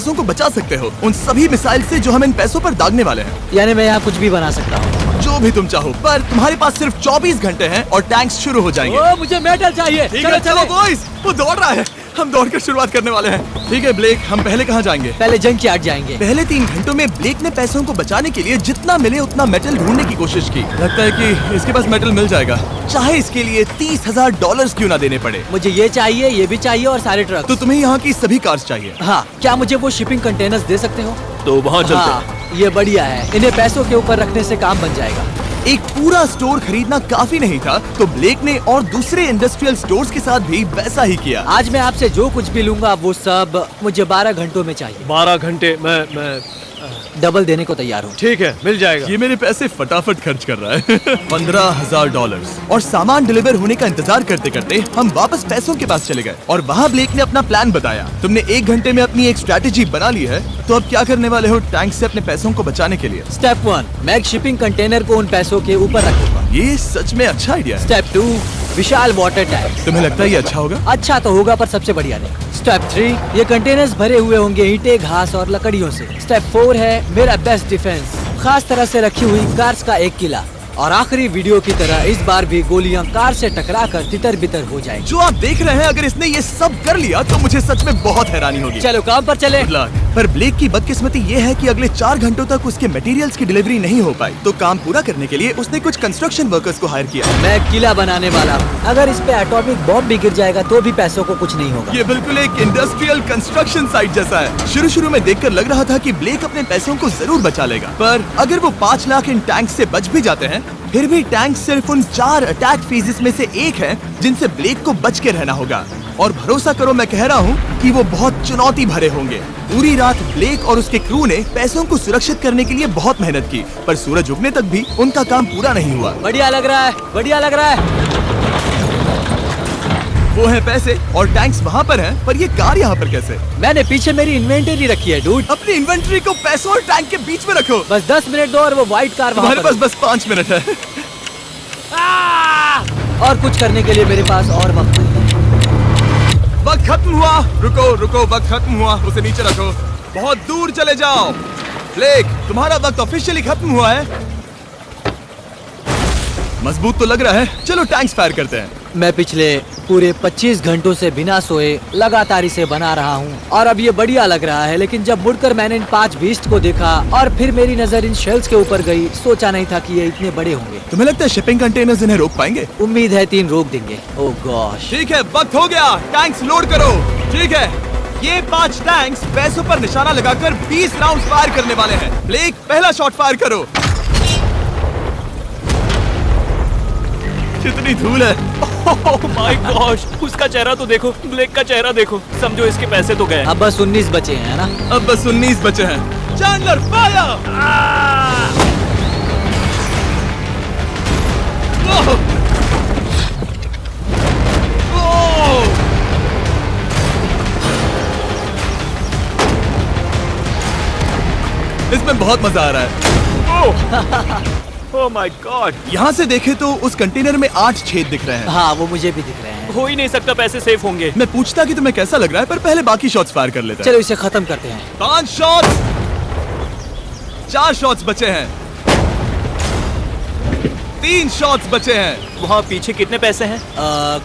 पैसों को बचा सकते हो उन सभी मिसाइल से जो हम इन पैसों पर दागने वाले हैं। यानी मैं यहाँ कुछ भी बना सकता हूँ? जो भी तुम चाहो, पर तुम्हारे पास सिर्फ 24 घंटे हैं और टैंक्स शुरू हो जाएंगे। ओ, मुझे मेडल चाहिए। ठीक है, चलो बॉयज, वो दौड़ रहा है, हम दौड़ कर शुरुआत करने वाले हैं। ठीक है ब्लेक, हम पहले कहाँ जाएंगे? पहले जंक यार्ड जाएंगे। पहले 3 घंटों में ब्लेक ने पैसों को बचाने के लिए जितना मिले उतना मेटल ढूंढने की कोशिश की। लगता है कि इसके पास मेटल मिल जाएगा, चाहे इसके लिए $30,000 क्यों ना देने पड़े। मुझे ये चाहिए, ये भी चाहिए और सारे ट्रक। तो तुम्हें यहाँ की सभी कार्स चाहिए? हाँ, क्या मुझे वो शिपिंग कंटेनर्स दे सकते हो? तो वहाँ चलते हैं। हाँ, ये बढ़िया है, इन्हें पैसों के ऊपर रखने से काम बन जाएगा। एक पूरा स्टोर खरीदना काफी नहीं था, तो ब्लेक ने और दूसरे इंडस्ट्रियल स्टोर्स के साथ भी वैसा ही किया। आज मैं आपसे जो कुछ भी लूंगा वो सब मुझे 12 घंटों में चाहिए। 12 घंटे? मैं डबल देने को तैयार हूँ। ठीक है, मिल जाएगा। ये मेरे पैसे फटाफट खर्च कर रहा है। $15,000। और सामान डिलीवर होने का इंतजार करते करते हम वापस पैसों के पास चले गए और वहाँ ब्लेक ने अपना प्लान बताया। तुमने 1 घंटे में अपनी एक स्ट्रैटेजी बना ली है, तो अब क्या करने वाले हो टैंक से अपने पैसों को बचाने के लिए? स्टेप 1, मैं एक शिपिंग कंटेनर को उन पैसों के ऊपर रखूंगा। ये सच में अच्छा आइडिया है। स्टेप 2, विशाल वाटर टैंक। तुम्हें लगता है ये अच्छा होगा? अच्छा तो होगा, पर सबसे बढ़िया नहीं। स्टेप 3, ये कंटेनर्स भरे हुए होंगे ईंटें, घास और लकड़ियों से। स्टेप 4 है मेरा बेस्ट डिफेंस, खास तरह से रखी हुई कार्स का एक किला। और आखिरी वीडियो की तरह इस बार भी गोलियां कार से टकराकर तितर बितर हो जाएंगी। जो आप देख रहे हैं, अगर इसने ये सब कर लिया तो मुझे सच में बहुत हैरानी होगी। चलो काम पर चले। पर ब्लेक की बदकिस्मती ये है कि अगले 4 घंटों तक उसके मटेरियल्स की डिलीवरी नहीं हो पाई, तो काम पूरा करने के लिए उसने कुछ कंस्ट्रक्शन वर्कर्स को हायर किया। मैं किला बनाने वाला हूँ, अगर इस पे एटॉमिक बॉम्ब भी गिर जाएगा तो भी पैसों को कुछ नहीं होगा। ये बिल्कुल एक इंडस्ट्रियल कंस्ट्रक्शन साइट जैसा है। शुरू में देखकर लग रहा था कि ब्लेक अपने पैसों को जरूर बचा लेगा, पर अगर वो 5 लाख इन टैंक से बच भी जाते हैं, फिर भी टैंक सिर्फ उन 4 अटैक फेजेस में से एक है जिनसे ब्लेक को बच के रहना होगा। और भरोसा करो, मैं कह रहा हूँ कि वो बहुत चुनौती भरे होंगे। पूरी रात ब्लेक और उसके क्रू ने पैसों को सुरक्षित करने के लिए बहुत मेहनत की, पर सूरज उगने तक भी उनका काम पूरा नहीं हुआ। बढ़िया लग रहा है, बढ़िया लग रहा है। वो है पैसे और टैंक्स वहाँ पर हैं, पर ये कार यहाँ पर कैसे? मैंने पीछे मेरी इन्वेंटरी रखी है डूड। अपनी इन्वेंटरी को पैसों और टैंक के बीच में रखो। बस 10 मिनट दो और वो व्हाइट कार वहाँ तुम्हारे पर पास बस 5 मिनट है। और कुछ करने के लिए मेरे पास और वक्त नहीं है। वक्त खत्म हुआ। रुको, वक्त खत्म हुआ, उसे नीचे रखो। बहुत दूर चले जाओ। ब्लेक, तुम्हारा वक्त ऑफिशियली खत्म हुआ है। मजबूत तो लग रहा है, चलो टैंक्स फायर करते हैं। मैं पिछले पूरे 25 घंटों से बिना सोए लगातार इसे बना रहा हूँ और अब ये बढ़िया लग रहा है, लेकिन जब मुड़कर मैंने इन 5 बीस्ट को देखा और फिर मेरी नजर इन शेल्स के ऊपर गई, सोचा नहीं था कि ये इतने बड़े होंगे। तुम्हें लगता है शिपिंग कंटेनर्स इन्हें रोक पाएंगे? उम्मीद है 3 रोक देंगे। ओह गॉश। ठीक है, वक्त हो गया, टैंक्स लोड करो। ठीक है, ये 5 टैंक्स पैसों पर निशाना लगाकर 20 राउंड फायर करने वाले हैं। ब्लेक, पहला शॉट फायर करो। कितनी धूल है। ओह माय गॉश, उसका चेहरा तो देखो, ब्लेक का चेहरा देखो। समझो इसके पैसे तो गए। अब बस 19 बचे हैं ना? अब बस 19 बचे हैं। Chandler fire. इसमें बहुत मजा आ रहा है। ओह माय गॉड। यहाँ से देखे तो उस कंटेनर में 8 छेद दिख रहे हैं। हाँ, वो मुझे भी दिख रहे हैं। हो ही नहीं सकता, पैसे सेफ होंगे। मैं पूछता कि तुम्हें कैसा लग रहा है, पर पहले बाकी शॉट्स फायर कर लेते हैं। चलो इसे खत्म करते हैं। 5 शॉट्स, 4 शॉट्स बचे हैं, 3 शॉट्स बचे हैं। वहाँ पीछे कितने पैसे हैं?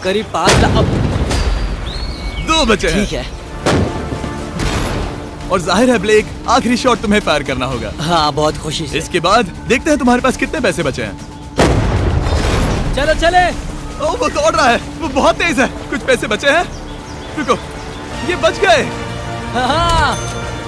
करीब 5 लाख। 2 बचे हैं। ठीक है। और जाहिर है ब्लेक, आखिरी शॉट तुम्हें फायर करना होगा। हाँ, बहुत खुशी से। इसके बाद देखते हैं तुम्हारे पास कितने पैसे बचे हैं। चलो चले। ओ, वो दौड़ रहा है, वो बहुत तेज है। कुछ पैसे बचे हैं। रुको, ये बच गए। हाँ,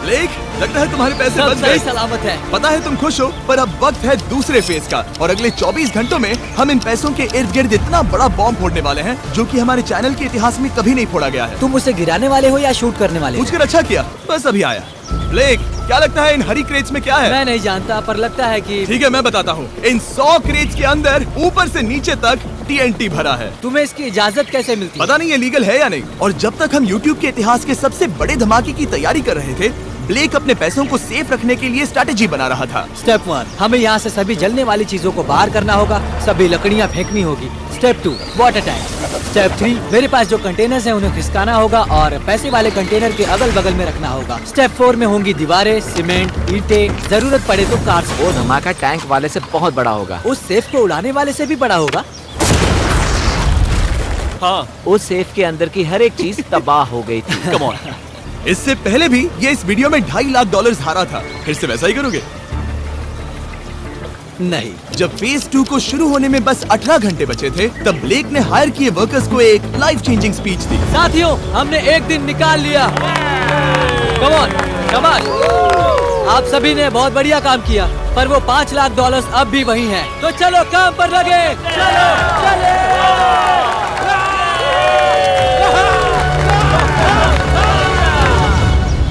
ब्लेक, लगता है तुम्हारे पैसे सब बच सही गए। सलामत है। पता है तुम खुश हो, पर अब वक्त है दूसरे फेज का और अगले 24 घंटों में हम इन पैसों के इर्द गिर्द इतना बड़ा बॉम्ब फोड़ने वाले हैं जो कि हमारे चैनल के इतिहास में कभी नहीं फोड़ा गया है। तुम उसे गिराने वाले हो या शूट करने वाले हो? पूछकर अच्छा किया, बस अभी आया। ब्लेक, क्या लगता है इन हरी क्रेट्स में क्या है? मैं नहीं जानता, पर लगता है कि ठीक है, मैं बताता हूँ। इन 100 क्रेट्स के अंदर ऊपर से नीचे तक TNT भरा है। तुम्हें इसकी इजाजत कैसे मिलती है? पता नहीं ये लीगल है या नहीं। और जब तक हम YouTube के इतिहास के सबसे बड़े धमाके की तैयारी कर रहे थे, ब्लेक अपने पैसों को सेफ रखने के लिए स्ट्रेटेजी बना रहा था। स्टेप 1, हमें यहाँ से सभी जलने वाली चीजों को बाहर करना होगा, सभी लकड़ियाँ फेंकनी होगी। Step 2, water tank. स्टेप 3, मेरे पास जो कंटेनर्स हैं उन्हें खिसकाना होगा और पैसे वाले कंटेनर के अगल बगल में रखना होगा। स्टेप 4 में होंगी दीवारें, सीमेंट, ईंटें, जरूरत पड़े तो कार्स। वो धमाका टैंक वाले से बहुत बड़ा होगा। उस सेफ को उड़ाने वाले से भी बड़ा होगा। हाँ, उस सेफ के अंदर की हर एक चीज तबाह हो गई थी। Come on. इससे पहले भी ये इस वीडियो में $2.5 लाख हारा था। फिर से वैसा ही करोगे? नहीं। जब फेज 2 को शुरू होने में बस 18 घंटे बचे थे, तब ब्लेक ने हायर किए वर्कर्स को एक लाइफ चेंजिंग स्पीच दी। साथियों, हमने एक दिन निकाल लिया। कम ऑन, शाबाश। आप सभी ने बहुत बढ़िया काम किया, पर वो $5 लाख अब भी वही हैं। तो चलो काम पर लगे। चलो, चले।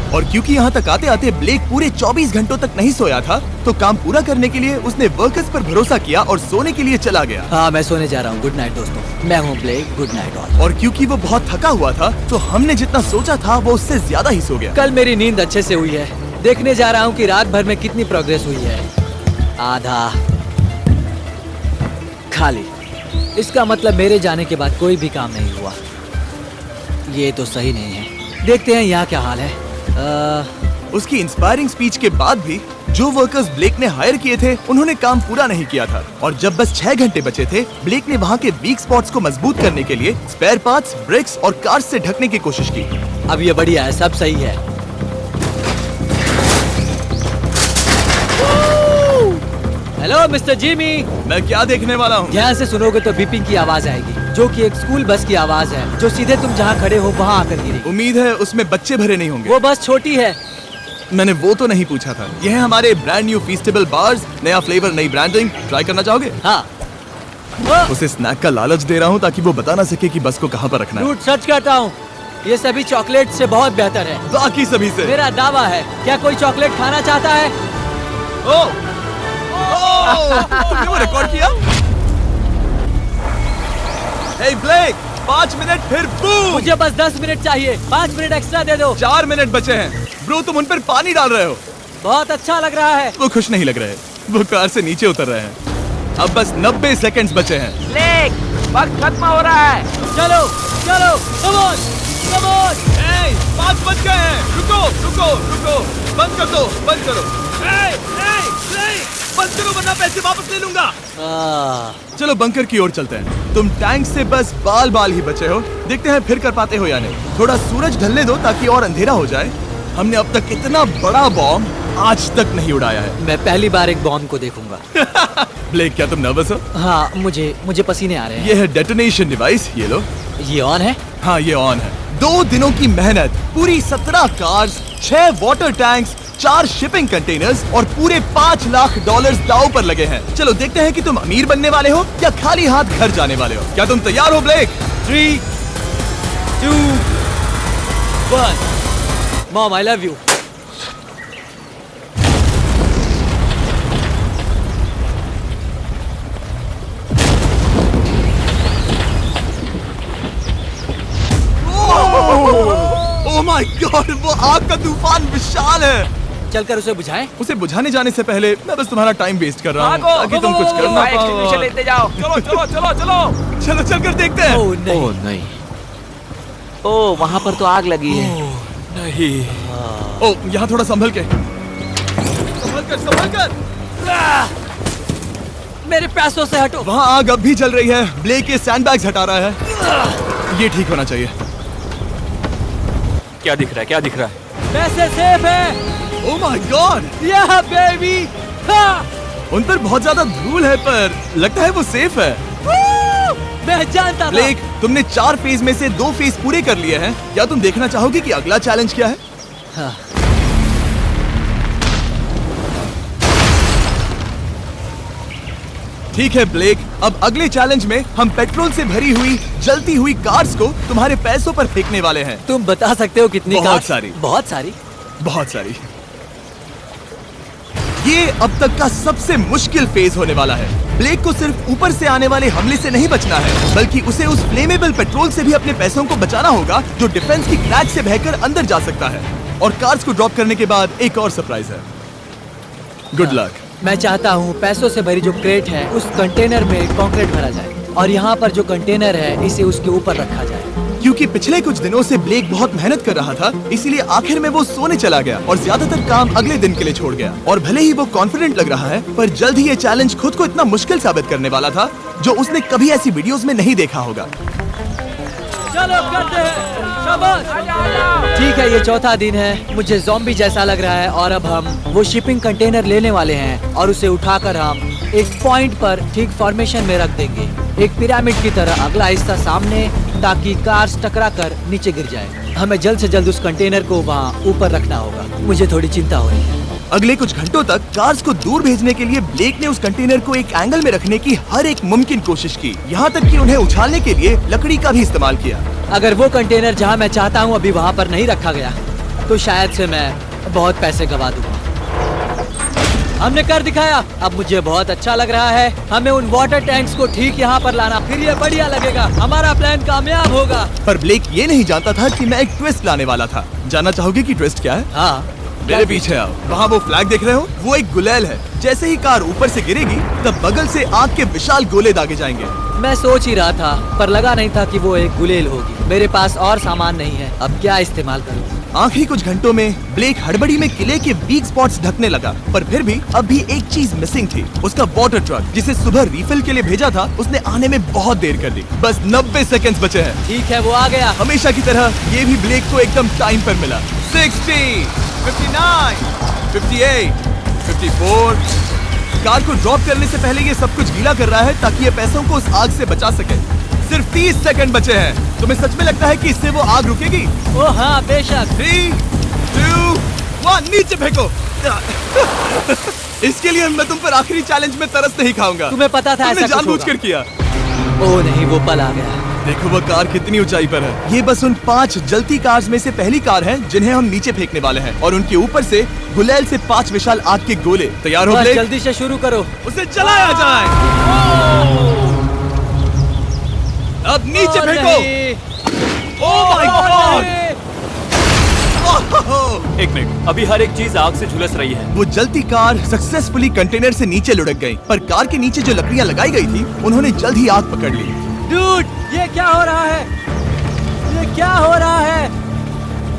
और क्योंकि यहाँ तक आते आते ब्लेक पूरे 24 घंटों तक नहीं सोया था, तो काम पूरा करने के लिए उसने वर्कर्स पर भरोसा किया और सोने के लिए चला गया। हाँ, मैं सोने जा रहा हूँ। गुड नाइट दोस्तों, मैं हूँ ब्लेक। Good night all. और क्योंकि वो बहुत थका हुआ था, तो हमने जितना सोचा था वो उससे ज्यादा ही सो गया। कल मेरी नींद अच्छे से हुई है। देखने जा रहा हूँ कि रात भर में कितनी प्रोग्रेस हुई है। आधा खाली। इसका मतलब मेरे जाने के बाद कोई भी काम नहीं हुआ। ये तो सही नहीं है। देखते हैं यहाँ क्या हाल है। उसकी इंस्पायरिंग स्पीच के बाद भी जो वर्कर्स ब्लेक ने हायर किए थे, उन्होंने काम पूरा नहीं किया था। और जब बस 6 घंटे बचे थे, ब्लेक ने वहाँ के वीक स्पॉट्स को मजबूत करने के लिए स्पेयर पार्ट्स, ब्रिक्स और कार्स से ढकने की कोशिश की। अब ये बढ़िया है, सब सही है। Hello mister Jimmy. मैं क्या देखने वाला हूँ? ध्यान से सुनोगे तो बीपिंग की आवाज आएगी, जो कि एक स्कूल बस की आवाज है, जो सीधे तुम जहाँ खड़े हो वहाँ आकर गिरेगी। उम्मीद है उसमें बच्चे भरे नहीं होंगे। वो बस छोटी है। मैंने वो तो नहीं पूछा था। यह है हमारे ब्रांड न्यू फीस्टेबल बार्स। नया फ्लेवर, नई ब्रांडिंग। ट्राई करना चाहोगे? हाँ। उसे स्नैक का लालच दे रहा हूँ ताकि वो बता ना सके कि बस को कहाँ पर रखना है। झूठ सच कहता हूँ, ये सभी चॉकलेट से बहुत बेहतर है। बाकी सभी से। मेरा दावा है। क्या कोई चॉकलेट खाना चाहता है? तुमने वो रिकॉर्ड किया? Hey ब्लेक, 5 मिनट फिर बूम। मुझे बस 10 मिनट चाहिए। 5 मिनट एक्स्ट्रा दे दो। 4 मिनट बचे हैं। ब्रो, तुम उन पर पानी डाल रहे हो। बहुत अच्छा लग रहा है। वो खुश नहीं लग रहे। वो कार से नीचे उतर रहे हैं। अब बस 90 सेकंड्स बचे हैं। ब्लेक, वक्त खत्म हो रहा है। चलो, चलो, कम ऑन, कम ऑन। 5 बज गए हैं। रुको, रुको, रुको। बंद कर दो, बंद करो। बंद करो वरना पैसे वापस ले लूंगा। चलो बंकर की ओर चलते हैं। तुम टैंक से बस बाल बाल ही बचे हो। देखते हैं फिर कर पाते हो या नहीं। थोड़ा सूरज ढलने दो ताकि और अंधेरा हो जाए। हमने अब तक इतना बड़ा बॉम्ब आज तक नहीं उड़ाया है। मैं पहली बार एक बॉम्ब को देखूंगा। ब्लेक, क्या तुम नर्वस हो? हाँ, मुझे पसीने आ रहे हैं। ये है डेटोनेशन डिवाइस। ये लो। ये ऑन है? हाँ, ये ऑन है। 2 दिनों की मेहनत, पूरी 17 cars, 6 water tanks, 4 shipping containers और पूरे $5 लाख दांव पर लगे हैं। चलो देखते हैं कि तुम अमीर बनने वाले हो या खाली हाथ घर जाने वाले हो। क्या तुम तैयार हो Blake? 3, 2, 1। Mom, I love you. Oh my God, वो आग का तूफान विशाल है। चलकर उसे बुझाएं। उसे बुझाने जाने से पहले मैं बस तुम्हारा टाइम वेस्ट कर रहा हूँ भागो, ताकि तुम कुछ कर ना एक्सटिंग्विशर पाओ। लेते जाओ। चलो चलो चलो चलो। चलो चलकर देखते हैं। ओह नहीं। ओह नहीं। ओह, वहाँ पर तो आग लगी है। नहीं। ओह, यहाँ थोड़ा संभल के। संभल कर, संभल कर। मेरे पैसों से हटो। वहाँ आग अब भी जल रही है। ब्लेक ये सैंडबैग्स हटा रहा है। ये ठीक होना चाहिए। क्या दिख रहा है? क्या दिख रहा है? पैसे सेफ है। ओह माय गॉड, या बेबी। उन पर बहुत ज्यादा धूल है, पर लगता है वो सेफ है। मैं जानता था। ब्लेक, तुमने 4 फेज में से 2 फेज पूरे कर लिए हैं। क्या तुम देखना चाहोगे कि अगला चैलेंज क्या है? हाँ। ठीक है ब्लेक, अब अगले चैलेंज में हम पेट्रोल से भरी हुई जलती हुई कार्स को तुम्हारे पैसों पर फेंकने वाले हैं। तुम बता सकते हो कितनी? बहुत कार? सारी। बहुत सारी। बहुत सारी। ये अब तक का सबसे मुश्किल फेज होने वाला है। ब्लेक को सिर्फ ऊपर से आने वाले हमले से नहीं बचना है, बल्कि उसे उस फ्लेमेबल पेट्रोल से भी अपने पैसों को बचाना होगा जो डिफेंस की क्रैक से बहकर अंदर जा सकता है। और कार्स को ड्रॉप करने के बाद एक और सरप्राइज है। Good luck. मैं चाहता हूँ पैसों से भरी जो क्रेट है उस कंटेनर में कंक्रीट भरा जाए और यहाँ पर जो कंटेनर है इसे उसके ऊपर रखा जाए। क्योंकि पिछले कुछ दिनों से ब्लेक बहुत मेहनत कर रहा था, इसीलिए आखिर में वो सोने चला गया और ज्यादातर काम अगले दिन के लिए छोड़ गया। और भले ही वो कॉन्फिडेंट लग रहा है, पर जल्द ही ये चैलेंज खुद को इतना मुश्किल साबित करने वाला था जो उसने कभी ऐसी वीडियोस में नहीं देखा होगा। चलो करते हैं, शाबाश। ठीक है, ये चौथा दिन है। मुझे ज़ॉम्बी जैसा लग रहा है और अब हम वो शिपिंग कंटेनर लेने वाले हैं और उसे उठाकर हम एक पॉइंट पर ठीक फॉर्मेशन में रख देंगे, एक पिरामिड की तरह। अगला हिस्सा सामने, ताकि कार्स टकरा कर नीचे गिर जाए। हमें जल्द से जल्द उस कंटेनर को वहाँ ऊपर रखना होगा। मुझे थोड़ी चिंता हो रही है। अगले कुछ घंटों तक कार्स को दूर भेजने के लिए ब्लेक ने उस कंटेनर को एक एंगल में रखने की हर एक मुमकिन कोशिश की, यहाँ तक कि उन्हें उछालने के लिए लकड़ी का भी इस्तेमाल किया। अगर वो कंटेनर जहाँ मैं चाहता हूँ अभी वहाँ पर नहीं रखा गया तो शायद से मैं बहुत पैसे गवा दूंगा। हमने कर दिखाया, अब मुझे बहुत अच्छा लग रहा है। हमें उन वाटर टैंक्स को ठीक यहाँ पर लाना, फिर ये बढ़िया लगेगा। हमारा प्लान कामयाब होगा। पर ब्लेक ये नहीं जानता था कि मैं एक ट्विस्ट लाने वाला था। जानना चाहोगे कि ट्विस्ट क्या है? हाँ, मेरे पीछे आओ। वहाँ वो फ्लैग देख रहे हो, वो एक गुलेल है। जैसे ही कार ऊपर से गिरेगी तब बगल से आग के विशाल गोले दागे जाएंगे। मैं सोच ही रहा था, पर लगा नहीं था कि वो एक गुलेल होगी। मेरे पास और सामान नहीं है, अब क्या इस्तेमाल करूँ? आखिरी कुछ घंटों में ब्लेक हड़बड़ी में किले के वीक स्पॉट्स ढकने लगा, पर फिर भी अब भी एक चीज मिसिंग थी। उसका वाटर ट्रक, जिसे सुबह रिफिल के लिए भेजा था, उसने आने में बहुत देर कर दी। बस 90 सेकंड्स बचे हैं। ठीक है, वो आ गया। हमेशा की तरह ये भी ब्लेक को एकदम टाइम पर मिला। 60, 59, 58, 54। कार को ड्रॉप करने से पहले ये सब कुछ गीला कर रहा है ताकि ये पैसों को उस आग से बचा सके। सिर्फ 30 सेकंड बचे हैं। तुम्हें सच में लगता है कि इससे वो आग रुकेगी? ओ हाँ, बेशक। 3, 2, 1, नीचे फेंको। इसके लिए मैं तुम पर आखिरी चैलेंज में तरस नहीं खाऊंगा। तुम्हें पता था तुमने ऐसा कुछ जानबूझकर होगा। किया। ओ नहीं, वो पल आ गया। देखो वो कार कितनी ऊंचाई पर है। ये बस उन 5 जलती कार्स में से पहली कार है जिन्हें हम नीचे फेंकने वाले हैं, और उनके ऊपर से गुलेल से 5 विशाल आग के गोले। तैयार हो बस ब्लेक? जल्दी से शुरू करो। उसे चलाया जाए। अब नीचे ओ फेंको। नहीं। ओह माय गॉड! एक मिनट, अभी हर एक चीज आग से झुलस रही है। वो जलती कार सक्सेसफुली कंटेनर से नीचे लुढ़क गई, पर कार के नीचे जो लकड़ियां लगाई गई थी उन्होंने जल्द ही आग पकड़ ली। डूड, ये क्या हो रहा है? ये क्या हो रहा है?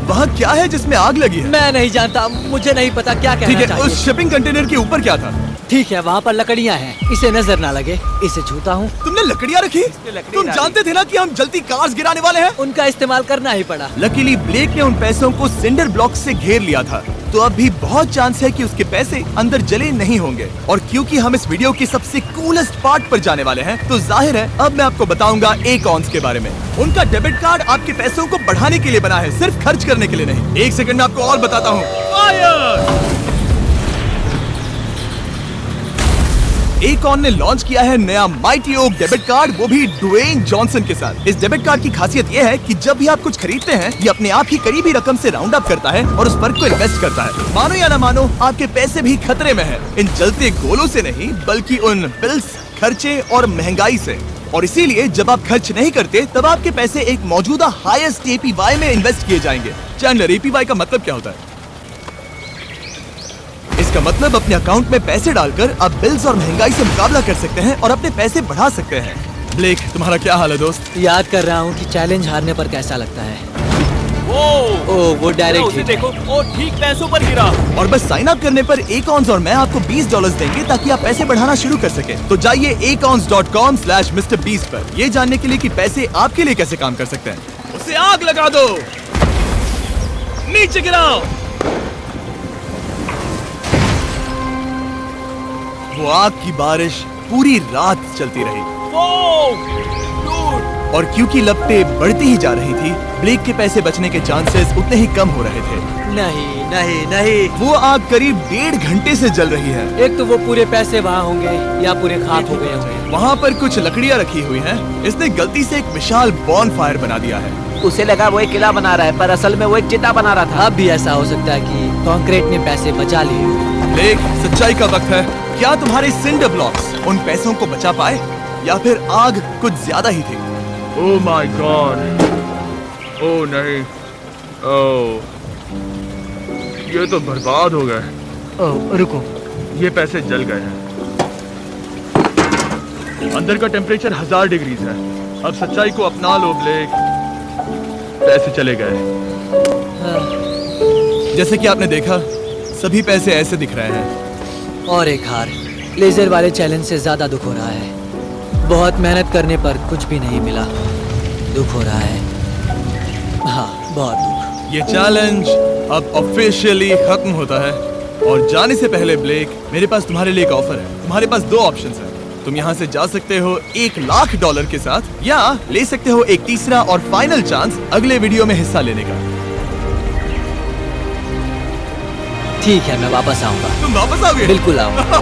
वहाँ क्या है जिसमें आग लगी है? मैं नहीं जानता, मुझे नहीं पता क्या ठीक कहना है, चाहिए। उस शिपिंग कंटेनर के ऊपर क्या था? ठीक है, वहाँ पर लकड़ियाँ हैं, इसे नजर ना लगे। इसे छूता हूँ। तुमने लकड़ियाँ रखी? लकड़ी तुम डाली। जानते थे ना कि हम जलती कार्स गिराने वाले हैं? उनका इस्तेमाल करना ही पड़ा। लकीली ब्लेक ने उन पैसों को सिंडर ब्लॉक से घेर लिया था, तो अब भी बहुत चांस है कि उसके पैसे अंदर जले नहीं होंगे। और क्योंकि हम इस वीडियो के सबसे कूलेस्ट पार्ट पर जाने वाले हैं, तो जाहिर है अब मैं आपको बताऊंगा एकॉन्स के बारे में। उनका डेबिट कार्ड आपके पैसों को बढ़ाने के लिए बना है, सिर्फ खर्च करने के लिए नहीं। एक सेकंड में आपको और बताता हूँ। फायर! एकॉन ने लॉन्च किया है नया माइटी ओक डेबिट कार्ड, वो भी ड्वेन जॉनसन के साथ। इस डेबिट कार्ड की खासियत ये है कि जब भी आप कुछ खरीदते हैं, ये अपने आप ही करीबी रकम से राउंड अप करता है और उस फर्क को इन्वेस्ट करता है। मानो या ना मानो, आपके पैसे भी खतरे में हैं। इन जलते गोलों से नहीं, बल्कि उन बिल्स, खर्चे और महंगाई से। और इसीलिए जब आप खर्च नहीं करते, तब आपके पैसे एक मौजूदा हाईएस्ट एपीवाई में इन्वेस्ट किए जाएंगे। चैंडलर, एपीवाई का मतलब क्या होता है? इसका मतलब अपने अकाउंट में पैसे डालकर आप बिल्स और महंगाई से मुकाबला कर सकते हैं और अपने पैसे बढ़ा सकते हैं। ब्लेक, तुम्हारा क्या हाल है दोस्त? याद कर रहा हूँ कि चैलेंज हारने पर कैसा लगता है। वो उसे डायरेक्ट हिट देखो, वो ठीक पैसों पर गिरा। और बस साइन अप करने पर एकॉन्स और मैं आपको $20 देंगे ताकि आप पैसे बढ़ाना शुरू कर सके। तो जाइए acons.com/MrBeast पर ये जानने के लिए कि पैसे आपके लिए कैसे काम कर सकते हैं। उसे आग लगा दो, नीचे गिराओ। वो आग की बारिश पूरी रात चलती रही, और क्योंकि लपटें बढ़ती ही जा रही थी, ब्लेक के पैसे बचने के चांसेस उतने ही कम हो रहे थे। नहीं नहीं नहीं, वो आग करीब 1.5 घंटे से जल रही है। एक तो वो पूरे पैसे वहाँ होंगे या पूरे खाक हो गए होंगे। वहाँ पर कुछ लकड़ियाँ रखी हुई हैं। इसने गलती से एक विशाल बॉनफायर बना दिया है। उसे लगा वो एक किला बना रहा है, पर असल में वो एक चिता बना रहा था। अब भी ऐसा हो सकता है कि कंक्रीट ने पैसे बचा लिए। ब्लेक, सच्चाई का वक्त है। क्या तुम्हारे सिंडर ब्लॉक्स उन पैसों को बचा पाए, या फिर आग कुछ ज्यादा ही थी? ओह माय गॉड, ओह नहीं, ओह ये तो बर्बाद हो गए। ओह, रुको। ये पैसे जल गए हैं। अंदर का टेम्परेचर 1000 डिग्रीज है। अब सच्चाई को अपना लो ब्लेक। पैसे चले गए। जैसे कि आपने देखा, सभी पैसे ऐसे दिख रहे हैं। और एक हार। लेजर वाले चैलेंज से ज्यादा दुख हो रहा है। बहुत मेहनत करने पर कुछ भी नहीं मिला। दुख हो रहा है। हाँ, बहुत दुख। ये चैलेंज अब ऑफिशियली खत्म होता है। और जाने से पहले ब्लेक, मेरे पास तुम्हारे लिए एक ऑफर है। तुम्हारे पास 2 ऑप्शंस हैं। तुम यहाँ से जा सकते हो $1,00,000 के साथ, या ले सकते हो एक तीसरा और फाइनल चांस अगले वीडियो में हिस्सा लेने का। ठीक है, मैं वापस आऊंगा। तुम वापस आओगे? बिल्कुल आऊंगा।